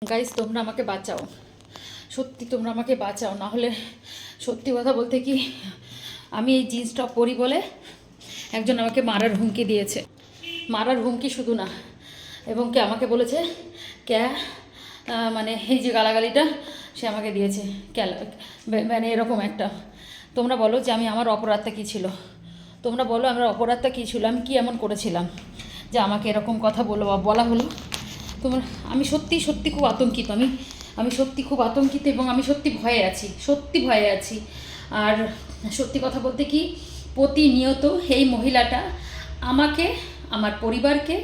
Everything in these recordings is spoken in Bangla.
গাইস, তোমরা আমাকে বাঁচাও, সত্যি তোমরা আমাকে বাঁচাও, না হলে সত্যি কথা বলতে কি আমি এই জিন্সটা পরি বলে একজন আমাকে মারার হুমকি দিয়েছে। মারার হুমকি শুধু না, এবং কে আমাকে বলেছে ক্যা মানে এই যে গালাগালিটা সে আমাকে দিয়েছে মানে এরকম একটা। তোমরা বলো যে আমার অপরাধটা কী ছিল, তোমরা বলো আমার অপরাধটা কী ছিল, আমি কি এমন করেছিলাম যে আমাকে এরকম কথা বলা হলো। তোমার আমি সত্যি সত্যি খুব আতঙ্কিত, আমি সত্যি খুব আতঙ্কিত এবং আমি সত্যি ভয়ে আছি, সত্যি ভয়ে আছি। আর সত্যি কথা বলতে কি প্রতিনিয়ত এই মহিলাটা আমাকে, আমার পরিবারকে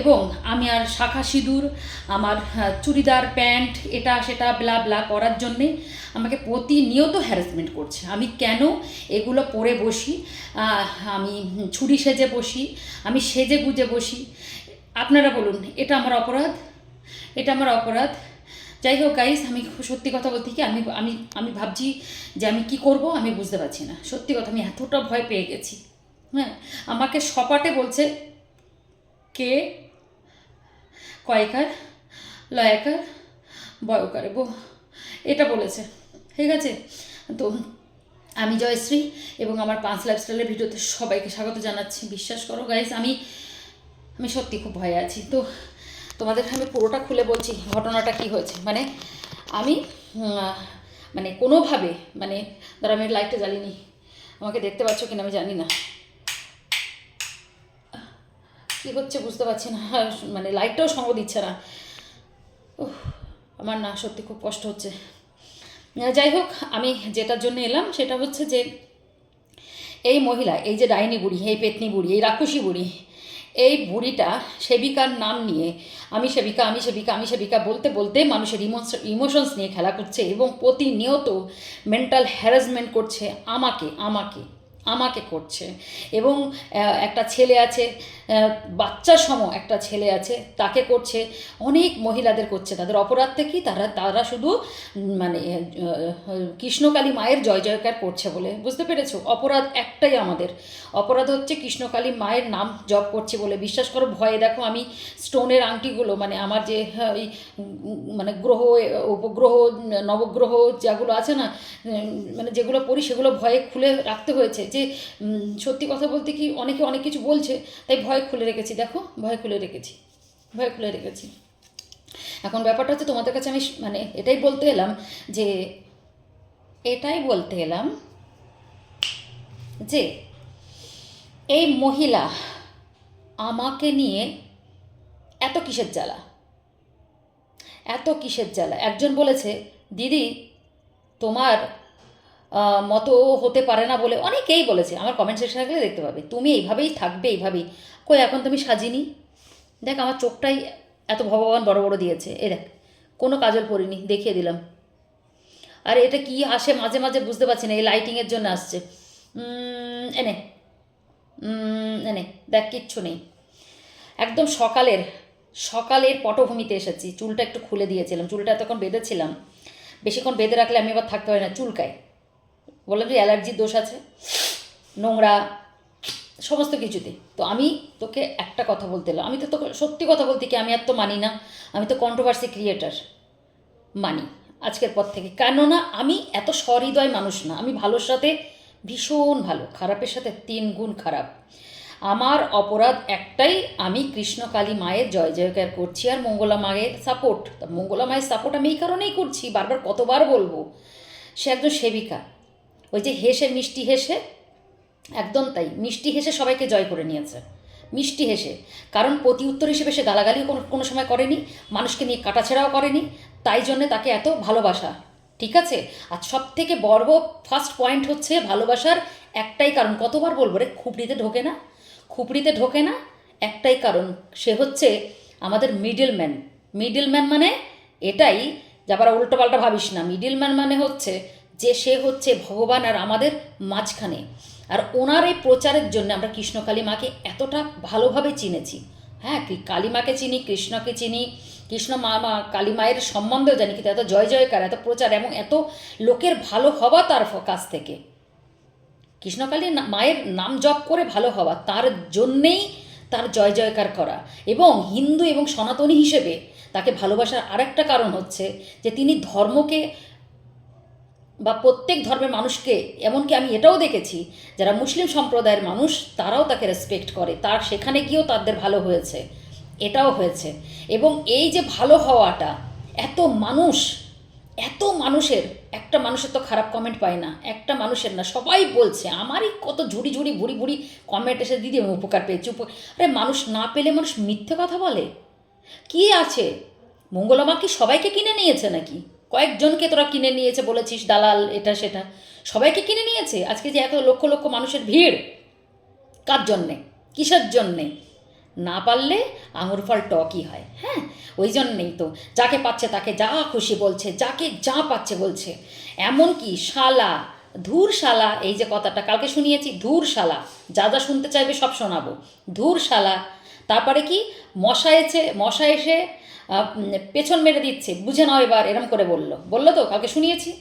এবং আমি আর শাখা সিঁদুর, আমার চুড়িদার প্যান্ট এটা সেটা ব্লা ব্লা করার জন্যে আমাকে প্রতিনিয়ত হ্যারাসমেন্ট করছে। আমি কেন এগুলো পরে বসি, আমি ছুরি সেজে বসি, আমি সেজে গুজে বসি, আপনারা বলুন এটা আমার অপরাধ? এটা আমার অপরাধ? যাই হোক গাইস, আমি সত্যি কথা বলতে কি আমি আমি আমি ভাবছি যে আমি কি করব, আমি বুঝতে পারছি না। সত্যি কথা, আমি এতটা ভয় পেয়ে গেছি। হ্যাঁ, আমাকে সপাটে বলছে কে কয়কার লয়কার বয়কারে বো, এটা বলেছে। ঠিক আছে, তো আমি জয়শ্রী এবং আমার 5 লাইফস্টাইলের ভিডিওতে সবাইকে স্বাগত জানাচ্ছি। বিশ্বাস করো গাইস, আমি সত্যি খুব ভয়ে আছি। তো তোমাদের আমি পুরোটা খুলে বলছি ঘটনাটা কি হয়েছে। মানে আমি মানে কোনোভাবে ধরো আমি লাইটটা জ্বালিনি, আমাকে দেখতে পাচ্ছ কিনা আমি জানি না, কী হচ্ছে বুঝতে পারছি না, মানে লাইটটাও সঙ্গ দিচ্ছে না। আমার না সত্যি খুব কষ্ট হচ্ছে। যাই হোক, আমি যেটার জন্য এলাম সেটা হচ্ছে যে এই মহিলা, এই যে ডাইনি বুড়ি, এই পেতনি বুড়ি, এই রাক্ষসী বুড়ি, এই বুড়িটা সেবিকার নাম নিয়ে আমি সেবিকা আমি সেবিকা আমি সেবিকা বলতে বলতে মানুষের ইমোশনস নিয়ে খেলা করছে এবং প্রতিনিয়ত মেন্টাল হ্যারাসমেন্ট করছে আমাকে আমাকে আমাকে করছে। এবং একটা ছেলে আছে, বাচ্চা সম একটা ছেলে আছে, তাকে করছে, অনেক মহিলাদের করছে। তাদের অপরাধটা কি, তারা তারা শুধু মানে কৃষ্ণকালী মায়ের জয় জয়কার করছে বলে, বুঝতে পেরেছো? অপরাধ একটাই আমাদের, অপরাধ হচ্ছে কৃষ্ণকালী মায়ের নাম জপ করছে বলে। বিশ্বাস করো, ভয়ে দেখো আমি স্টোনের আংটিগুলো, মানে আমার যে ওই মানে গ্রহ উপগ্রহ নবগ্রহ যেগুলো আছে না, মানে যেগুলো পড়ি সেগুলো ভয়ে খুলে রাখতে হয়েছে। যে সত্যি কথা বলতে কি অনেকে অনেক কিছু বলছে, তাই ভয় খুলে রেখেছি। দেখো, ভয় খুলে রেখেছি, ভয় খুলে রেখেছি। এখন ব্যাপারটা হচ্ছে তোমাদের কাছে আমি এটাই বলতে এলাম যে এটাই বলতে এলাম যে এই মহিলা আমাকে নিয়ে এত কিসের জ্বালা, এত কিসের জ্বালা। একজন বলেছে দিদি তোমার মতো হতে পারে না বলে, অনেকেই বলেছে, আমার কমেন্ট সেকশনে গেলে দেখতে পাবে, তুমি এইভাবেই থাকবে এইভাবেই। কই এখন তুমি সাজিনি, দেখ আমার চোখটাই এত ভগবান বড় বড় দিয়েছে, এ দেখ কোনো কাজল পরিনি, দেখিয়ে দিলাম। আর এটা কি আসে মাঝে মাঝে বুঝতে পারছি না, এই লাইটিংয়ের জন্য আসছে। এনে এনে দেখ, কিচ্ছু নেই, একদম সকালের সকালের পটভূমিতে এসেছি। চুলটা একটু খুলে দিয়েছিলাম, চুলটা এতক্ষণ বেঁধেছিলাম, বেশিক্ষণ বেঁধে রাখলে আমি আবার থাকতে পারি না, চুলকায়। বললাম যে অ্যালার্জির দোষ আছে, নোংরা সমস্ত কিছুতে। তো আমি তোকে একটা কথা বলতে এলাম, আমি তো তোকে সত্যি কথা বলতে কি আমি আর তো মানি না, আমি তো কন্ট্রোভার্সি ক্রিয়েটার মানি আজকের পর থেকে। কেননা আমি এত সহৃদয় মানুষ না, আমি ভালোর সাথে ভীষণ ভালো, খারাপের সাথে 3 গুণ খারাপ। আমার অপরাধ একটাই, আমি কৃষ্ণকালী মায়ের জয় জয়কার করছি আর মঙ্গলা মায়ের সাপোর্ট। মঙ্গলা মায়ের সাপোর্ট আমি এই কারণেই করছি, বারবার কতবার বলবো, সে একজন সেবিকা। ওই যে হেসে মিষ্টি হেসে, একদম তাই, মিষ্টি হেসে সবাইকে জয় করে নিয়েছে, মিষ্টি হেসে। কারণ প্রতি উত্তর হিসেবে সে গালাগালিও কোনো সময় করেনি, মানুষকে নিয়ে কাটাছেড়াও করেনি, তাই জন্যে তাকে এত ভালোবাসা। ঠিক আছে, আর সব থেকে বড় ফার্স্ট পয়েন্ট হচ্ছে ভালোবাসার একটাই কারণ, কতবার বলবো রে, খুপড়িতে ঢোকে না, খুপড়িতে ঢোকে না, একটাই কারণ, সে হচ্ছে আমাদের মিডলম্যান। মিডলম্যান মানে এটাই, যাবার উল্টো পাল্টা ভাবিস না, মিডলম্যান মানে হচ্ছে যে সে হচ্ছে ভগবান আর আমাদের মাঝখানে। আর ওনার এই প্রচারের জন্য আমরা কৃষ্ণকালী মাকে এতটা ভালোভাবে চিনেছি। হ্যাঁ, কালী মাকে চিনি, কৃষ্ণকে চিনি, কৃষ্ণ মা কালী মায়ের সম্বন্ধেও জানি, কিন্তু এত জয় জয়কার, এত প্রচার এবং এত লোকের ভালো হওয়া তার কাছ থেকে, কৃষ্ণকালী মায়ের নাম জপ করে ভালো হওয়া, তার জন্যেই তার জয় জয়কার করা। এবং হিন্দু এবং সনাতনী হিসেবে তাকে ভালোবাসার আরেকটা কারণ হচ্ছে যে তিনি ধর্মকে বা প্রত্যেক ধর্মের মানুষকে, এমনকি আমি এটাও দেখেছি যারা মুসলিম সম্প্রদায়ের মানুষ তারাও তাকে রেসপেক্ট করে, তার সেখানে গিয়েও তাদের ভালো হয়েছে, এটাও হয়েছে। এবং এই যে ভালো হওয়াটা, এত মানুষ, এত মানুষের, একটা মানুষের তো খারাপ কমেন্ট পায় না, একটা মানুষের না, সবাই বলছে। আমারই কত ঝুড়ি ঝুড়ি ভুড়ি ভুড়ি কমেন্ট এসে, দিদি আমি উপকার পেয়েছি। আরে মানুষ না পেলে মানুষ মিথ্যে কথা বলে? কি আছে, মঙ্গলমা কি সবাইকে কিনে নিয়েছে নাকি? কয়েকজনকে তোরা কিনে নিয়েছে বলেছিস, দালাল এটা সেটা, সবাইকে কিনে নিয়েছে? আজকে যে এত লক্ষ লক্ষ মানুষের ভিড়, কার জন্যে, কিসের জন্যে? না পারলে আঙুর ফল টকই হয়। হ্যাঁ, ওই জন্যেই তো যাকে পাচ্ছে তাকে যা খুশি বলছে, যাকে যা পাচ্ছে বলছে। এমনকি শালা, ধুর শালা, এই যে কথাটা কালকে শুনিয়েছি, ধুর শালা, যা যা শুনতে চাইবে সব শোনাবো, ধুর শালা। তারপরে কি, মশা এসে পেছন মেরে দিচ্ছে, বুঝে নাও এবার, এরম করে বললো তো কালকে শুনিয়েছি।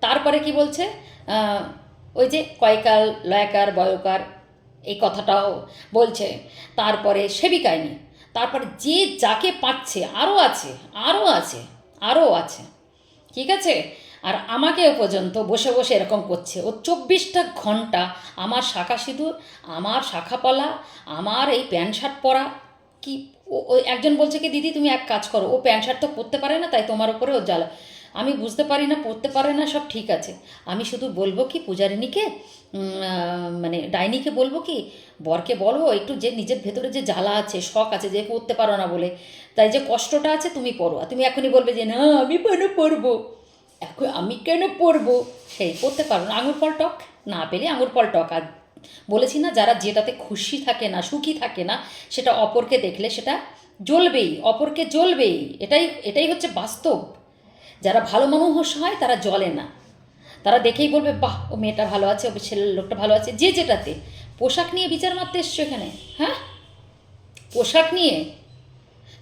তারপরে কি বলছে, ওই যে কয়কাল লয়কার বয়কার, এই কথাটাও বলছে। তারপরে সেবিকায়নি, তারপরে যে যাকে পাচ্ছে, আরও আছে, আরও আছে, আরও আছে, ঠিক আছে। আর আমাকেও পর্যন্ত বসে বসে এরকম করছে। ও 24টা ঘন্টা আমার শাখা সিঁদুর, আমার শাখা পলা, আমার এই প্যান্ট শার্ট পরা, কি ও একজন বলছে কি, দিদি তুমি এক কাজ করো, ও প্যান্ট শার্ট তো পরতে পারে না, তাই তোমার উপরে ও জ্বালা। আমি বুঝতে পারি না, পরতে পারে না, সব ঠিক আছে। আমি শুধু বলবো কি পূজারিনীকে, মানে ডাইনিকে বলবো কি, বরকে বলো একটু, যে নিজের ভেতরে যে জ্বালা আছে, শখ আছে, যে পড়তে পারো না বলে, তাই যে কষ্টটা আছে তুমি পড়ো। আর তুমি এখনই বলবে যে না আমি কেন পড়বো, এখন আমি কেন পড়বো, সেই পড়তে পারো না, আঙুর ফল টক, না পেলে আঙুর ফল টক। আর বলেছি না, যারা যেটাতে খুশি থাকে না, সুখী থাকে না, সেটা অপরকে দেখলে সেটা জ্বলবেই, অপরকে জ্বলবেই, এটাই হচ্ছে বাস্তব। যারা ভালো মানুষ হয় তারা জ্বলে না, তারা দেখেই বলবে বাহ, ও মেয়েটা ভালো আছে, ও ছেলের লোকটা ভালো আছে, যে যেটাতে। পোশাক নিয়ে বিচার মারতে এসছো এখানে? হ্যাঁ, পোশাক নিয়ে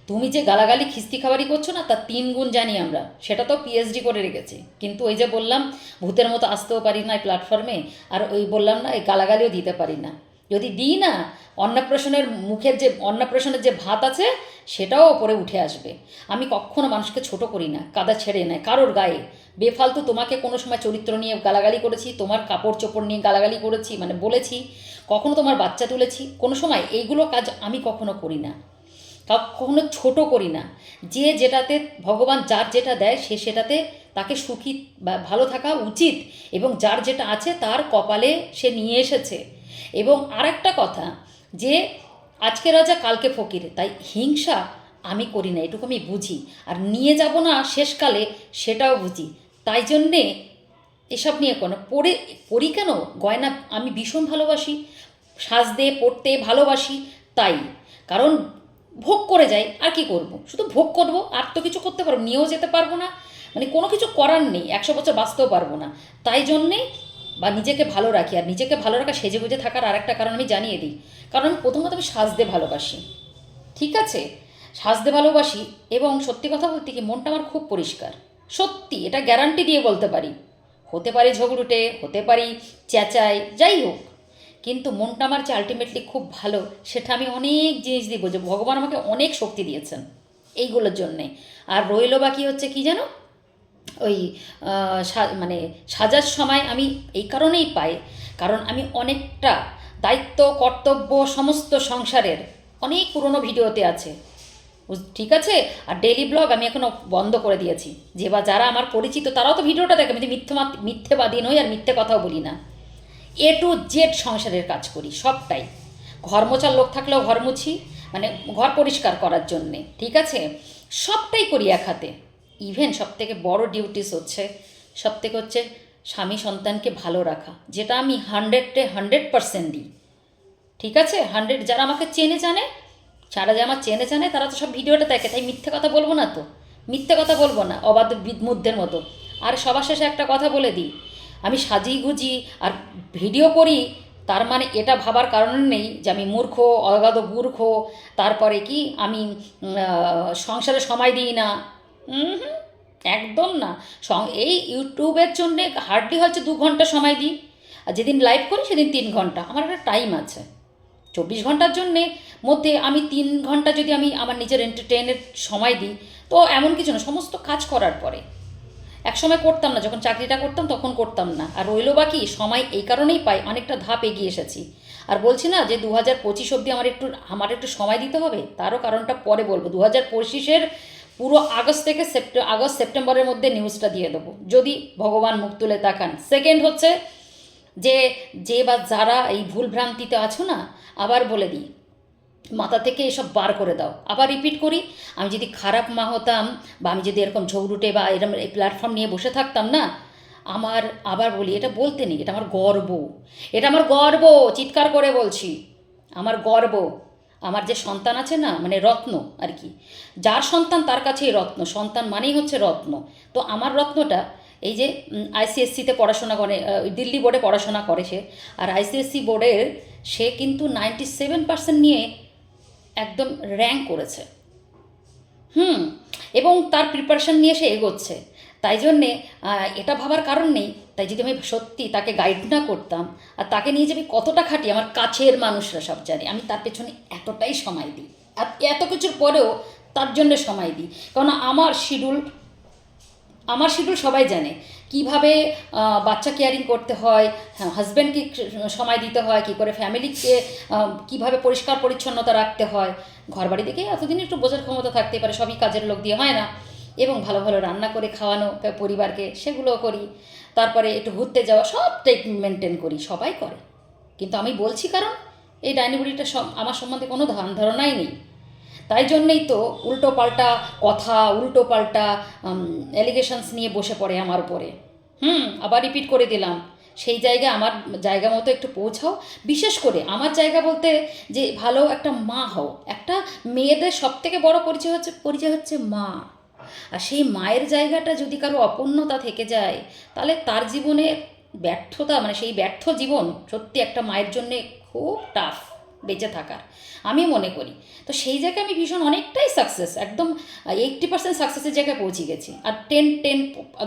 তুমি যে গালাগালি খিস্তি খাবারই করছো না, তার 3 গুণ জানি আমরা, সেটা তো পিএইচডি করে রেখেছি। কিন্তু ওই যে বললাম, ভূতের মতো আসতেও পারি না এই প্ল্যাটফর্মে, আর ওই বললাম না, এই গালাগালিও দিতে পারি না। যদি দিই না, অন্নপ্রাশনের যে ভাত আছে সেটাও ওপরে উঠে আসবে। আমি কখনো মানুষকে ছোট করি না, কাদা ছেড়ে নেয় কারোর গায়ে। বেফালতু তোমাকে কোনো সময় চরিত্র নিয়ে গালাগালি করেছি, তোমার কাপড় চোপড় নিয়ে গালাগালি করেছি, মানে বলেছি, কখনো তোমার বাচ্চা তুলেছি, কোনো সময় এইগুলো কাজ আমি কখনো করি না, কখনো ছোট করি না। যে যেটাতে ভগবান যার যেটা দেয় সে সেটাতে তাকে সুখী বা ভালো থাকা উচিত, এবং যার যেটা আছে তার কপালে সে নিয়ে এসেছে। এবং আরেকটা কথা, যে আজকে রাজা কালকে ফকির, তাই হিংসা আমি করি না, এটুকু আমি বুঝি। আর নিয়ে যাব না শেষকালে, সেটাও বুঝি। তাই জন্যে এসব নিয়ে কোনো পড়ি কেন, গয়না আমি ভীষণ ভালোবাসি, সাজতে পড়তে ভালোবাসি, তাই। কারণ ভোগ করে যাই, আর কি করব, শুধু ভোগ করব, আর তো কিছু করতে পারবো, নিয়েও যেতে পারবো না, মানে কোনো কিছু করার নেই, 100 বছর বাঁচতেও পারবো না। তাই জন্যে বা নিজেকে ভালো রাখি। আর নিজেকে ভালো রাখা, সেজে গুজে থাকার আরেকটা কারণ আমি জানিয়ে দিই। কারণ আমি প্রথমত আমি সাজতে ভালোবাসি, ঠিক আছে, সাজতে ভালোবাসি। এবং সত্যি কথা বলতে কি, মনটা আমার খুব পরিষ্কার, সত্যি, এটা গ্যারান্টি দিয়ে বলতে পারি। হতে পারি ঝগড়ুটে, হতে পারি চেঁচাই, যাই হোক, কিন্তু মনটা আমার যে আলটিমেটলি খুব ভালো, সেটা আমি অনেক জিনিস দিয়ে বোঝো। ভগবান আমাকে অনেক শক্তি দিয়েছেন এইগুলোর জন্যে। আর রইল বাকি হচ্ছে কি জানো, ওই মানে সাজার সময় আমি এই কারণেই পাই, কারণ আমি অনেকটা দায়িত্ব কর্তব্য সমস্ত সংসারের অনেক পুরনো ভিডিওতে আছে, ঠিক আছে। আর ডেইলি ব্লগ আমি এখনও বন্ধ করে দিয়েছি, যে বা যারা আমার পরিচিত তারাও তো ভিডিওটা দেখে। আমি মিথ্যেবাদী নই, আর মিথ্যে কথাও বলি না। A to Z সংসারের কাজ করি, সবটাই। ঘর মোছার লোক থাকলেও ঘর মুছি, মানে ঘর পরিষ্কার করার জন্যে, ঠিক আছে, সবটাই করি এক হাতে। ইভেন সবথেকে বড় ডিউটিস হচ্ছে, সবথেকে হচ্ছে স্বামী সন্তানকে ভালো রাখা, যেটা আমি 100% দিই, ঠিক আছে। 100, যারা আমাকে চেনে জানে, যারা যে আমার চেনে জানে, তারা তো সব ভিডিওটা দেখে, তাই মিথ্যে কথা বলবো না তো, মিথ্যে কথা বলবো না অবাধ বিদমুদ্ধের মতো। আর সবার শেষে একটা কথা বলে দিই, আমি সাজি গুজি আর ভিডিও করি, তার মানে এটা ভাবার কারণ নেই যে আমি মূর্খ, অগাধ মূর্খ, তারপরে কি আমি সংসারে সময় দিই না, হুম, একদম না। এই ইউটিউবের জন্যে হার্ডলি হচ্ছে 2 ঘন্টা সময় দিই, আর যেদিন লাইভ করি সেদিন 3 ঘন্টা, আমার একটা টাইম আছে, 24 ঘন্টার জন্যে মধ্যে আমি 3 ঘন্টা যদি আমি আমার নিজের এন্টারটেইনের সময় দিই, তো এমন কিছু না, সমস্ত কাজ করার পরে। একসময় করতাম না, যখন চাকরিটা করতাম তখন করতাম না, আর রইলো বাকি সময় এই কারণেই পাই, অনেকটা ধাপ এগিয়ে এসেছি। আর বলছি না যে 2025 অবধি আমার একটু সময় দিতে হবে, তারও কারণটা পরে বলবো। 2025-এর পুরো আগস্ট থেকে আগস্ট সেপ্টেম্বরের মধ্যে নিউজটা দিয়ে দেবো, যদি ভগবান মুখ তুলে তাকান। সেকেন্ড হচ্ছে যে যে বা যারা এই ভুলভ্রান্তিতে আছো না, আবার বলে দিই, মাথা থেকে এসব বার করে দাও। আবার রিপিট করি, আমি যদি খারাপ মা হতাম, বা আমি যদি এরকম ঝগড়ুটে বা এরকম এই প্ল্যাটফর্ম নিয়ে বসে থাকতাম না, আমার, আবার বলি, এটা বলতে নেই, এটা আমার গর্ব, এটা আমার গর্ব, চিৎকার করে বলছি, আমার গর্ব। আমার যে সন্তান আছে না, মানে রত্ন আর কি, যার সন্তান তার কাছেই রত্ন, সন্তান মানেই হচ্ছে রত্ন। তো আমার রত্নটা এই যে আইসিএসসিতে পড়াশোনা করে, দিল্লি বোর্ডে পড়াশোনা করে সে, আর আইসিএসসি বোর্ডের সে কিন্তু 97% নিয়ে একদম র্যাঙ্ক করেছে। হুম। এবং তার প্রিপারেশন নিয়ে সে এগোচ্ছে। তাই জন্যে এটা ভাবার কারণ নেই, তাই যদি আমি সত্যি তাকে গাইড না করতাম, আর তাকে নিয়ে যে আমি কতটা খাটি, আমার কাছের মানুষরা সব জানে, আমি তার পেছনে এতটাই সময় দিই, এত কিছুর পরেও তার জন্য সময় দিই। কারণ আমার শিডিউল সবাই জানে, কিভাবে বাচ্চা কেয়ারিং করতে হয়, হাজব্যান্ডকে সময় দিতে হয়, কী করে ফ্যামিলিকে কীভাবে পরিষ্কার পরিচ্ছন্নতা রাখতে হয়। ঘরবাড়ি থেকে এতদিন একটু বোঝার ক্ষমতা থাকতে পারে, সবই কাজের লোক দিয়ে হয় না, এবং ভালো ভালো রান্না করে খাওয়ানো পরিবারকে, সেগুলোও করি। তারপরে একটু ঘুরতে যাওয়া, সবটাই মেনটেন করি, সবাই করে। কিন্তু আমি বলছি কারণ এই ডাইনি বুড়িটা আমার সম্বন্ধে কোনো ধারণাই নেই। তাই জন্যেই তো উল্টো পাল্টা কথা, উল্টো পাল্টা অ্যালিগেশনস নিয়ে বসে পড়ে আমার উপরে। আবার রিপিট করে দিলাম, সেই জায়গায় আমার জায়গা মতো একটু পৌঁছাও। বিশেষ করে আমার জায়গা বলতে, যে ভালো একটা মা হও। একটা মেয়েদের সবথেকে বড় পরিচয় হচ্ছে মা। আর সেই মায়ের জায়গাটা যদি কারো অপূর্ণতা থেকে যায়, তাহলে তার জীবনে ব্যর্থতা, মানে সেই ব্যর্থ জীবন সত্যি একটা মায়ের জন্যে খুব টাফ বেঁচে থাকার, আমি মনে করি। তো সেই জায়গায় আমি ভীষণ অনেকটাই সাকসেস, একদম 80% সাকসেসের জায়গায় পৌঁছে গেছি। আর 10-10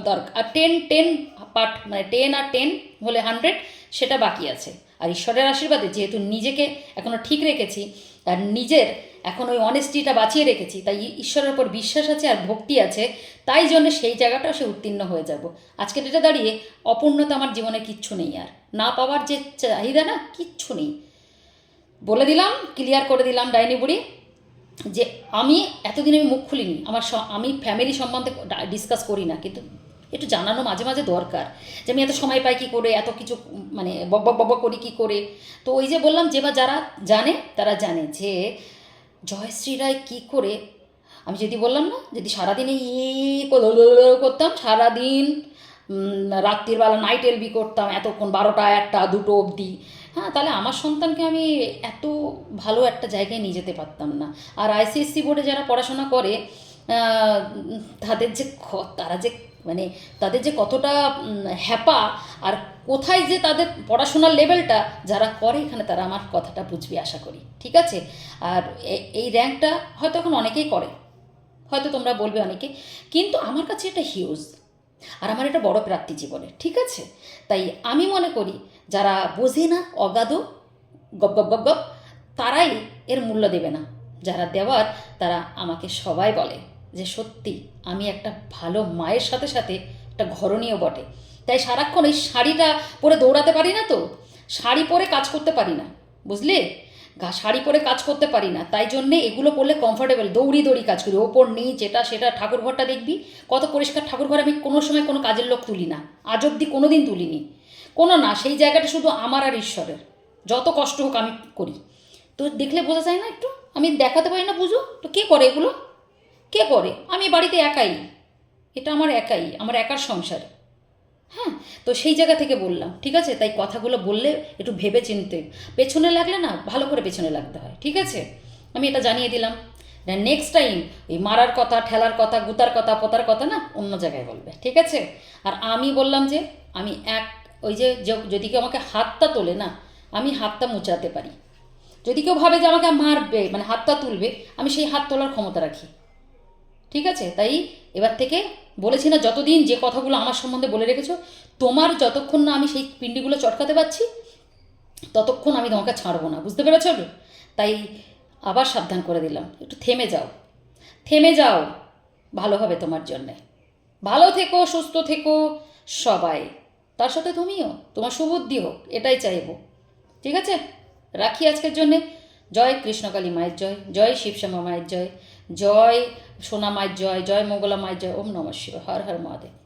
দরকার, আর 10-10 পার্ট, মানে 10 আর 10 হলে 100, সেটা বাকি আছে। আর ঈশ্বরের আশীর্বাদে যেহেতু নিজেকে এখনও ঠিক রেখেছি, আর নিজের এখন ওই অনেস্টিটা বাঁচিয়ে রেখেছি, তাই ঈশ্বরের ওপর বিশ্বাস আছে আর ভক্তি আছে, তাই জন্য সেই জায়গাটাও সে উত্তীর্ণ হয়ে যাব। আজকে ডেটে দাঁড়িয়ে অপূর্ণতা আমার জীবনে কিচ্ছু নেই, আর না পাওয়ার যে চাহিদা না, কিচ্ছু নেই। বলে দিলাম, ক্লিয়ার করে দিলাম ডাইনি বুড়ি, যে আমি এতদিন আমি মুখ খুলিনি, আমি ফ্যামিলি সম্বন্ধে ডিসকাস করি না, কিন্তু একটু জানানো মাঝে মাঝে দরকার, যে আমি এত সময় পাই কী করে, এত কিছু মানে বক করি কী করে। তো ওই যে বললাম, যে বা যারা জানে তারা জানে যে জয়শ্রী রায় কী করে, আমি যদি বললাম না, যদি সারাদিন এই করতাম, সারাদিন রাত্রির বেলা নাইট এলবি করতাম এতক্ষণ, 12টা 1টা 2টো অবধি, হ্যাঁ, তাহলে আমার সন্তানকে আমি এত ভালো একটা জায়গায় নিয়ে যেতে পারতাম না। আর আইসিএসসি বোর্ডে যারা পড়াশোনা করে, তাদের যে তারা যে মানে তাদের যে কতটা হ্যাপা, আর কোথায় যে তাদের পড়াশোনার লেভেলটা, যারা করে এখানে তারা আমার কথাটা বুঝবে আশা করি, ঠিক আছে। আর এই র্যাঙ্কটা হয়তো এখন অনেকেই করে, হয়তো তোমরা বলবে অনেকে, কিন্তু আমার কাছে এটা হিউজ, আর আমার এটা বড় প্রাপ্তি জীবনে, ঠিক আছে। তাই আমি মনে করি যারা বোঝে না, অগাধ, গপ গপ গপ গপ, তারাই এর মূল্য দেবে না। যারা দেওয়ার, তারা আমাকে সবাই বলে যে সত্যি আমি একটা ভালো মায়ের সাথে সাথে একটা ঘরণীয় বটে। তাই সারাক্ষণ এই শাড়িটা পরে দৌড়াতে পারি না, তো শাড়ি পরে কাজ করতে পারি না, বুঝলে, শাড়ি পরে কাজ করতে পারি না, তাই জন্যে এগুলো পরলে কমফোর্টেবল, দৌড়ি দৌড়ি কাজ করি, ওপর নিচ এটা সেটা। ঠাকুরঘরটা দেখবি কত পরিষ্কার, ঠাকুরঘর আমি কোনো সময় কোনো কাজের লোক তুলি না, আজ অবধি কোনো দিন তুলিনি, কোনো না। সেই জায়গাটা শুধু আমার আর ঈশ্বরের, যত কষ্ট হোক আমি করি। তো দেখলে বোঝা যায় না একটু, আমি দেখাতে পারি না, বুঝো তো। কে করে এগুলো, কে করে? আমি বাড়িতে একাই, এটা আমার একাই, আমার একার সংসার। হ্যাঁ, তো সেই জায়গা থেকে বললাম, ঠিক আছে। তাই কথাগুলো বললে একটু ভেবে চিনতে, পেছনে লাগলে না ভালো করে পেছনে লাগতে হয়, ঠিক আছে। আমি এটা জানিয়ে দিলাম। নেক্সট টাইম এই মারার কথা, ঠেলার কথা, গুতার কথা, পোতার কথা না অন্য জায়গায় বলবে, ঠিক আছে। আর আমি বললাম যে আমি ওই যে যদি কেউ আমাকে হাতটা তোলে না, আমি হাতটা মুচাতে পারি। যদি কেউ ভাবে যে আমাকে মারবে, মানে হাতটা তুলবে, আমি সেই হাত তোলার ক্ষমতা রাখি, ঠিক আছে। তাই এবার থেকে বলেছি না, যতদিন যে কথাগুলো আমার সম্বন্ধে বলে রেখেছো, তোমার যতক্ষণ না আমি সেই পিণ্ডিগুলো চটকাতে পারছি, ততক্ষণ আমি তোমাকে ছাড়বো না, বুঝতে পেরেছ? তাই আবার সাবধান করে দিলাম, একটু থেমে যাও, থেমে যাও, ভালো হবে তোমার জন্যে। ভালো থেকো, সুস্থ থেকো সবাই, তার সাথে তুমিও, তোমার সুবুদ্ধি হোক, এটাই চাইবো। ঠিক আছে, রাখি আজকের জন্যে। জয় কৃষ্ণকালী মায়ের জয়, জয় শিবশ্যামা মায়ের জয়, জয় সোনা মায়ের জয়, জয় মঙ্গলা মায়ের জয়। ওম নমঃ শিবায়, হর হর মহাদেব।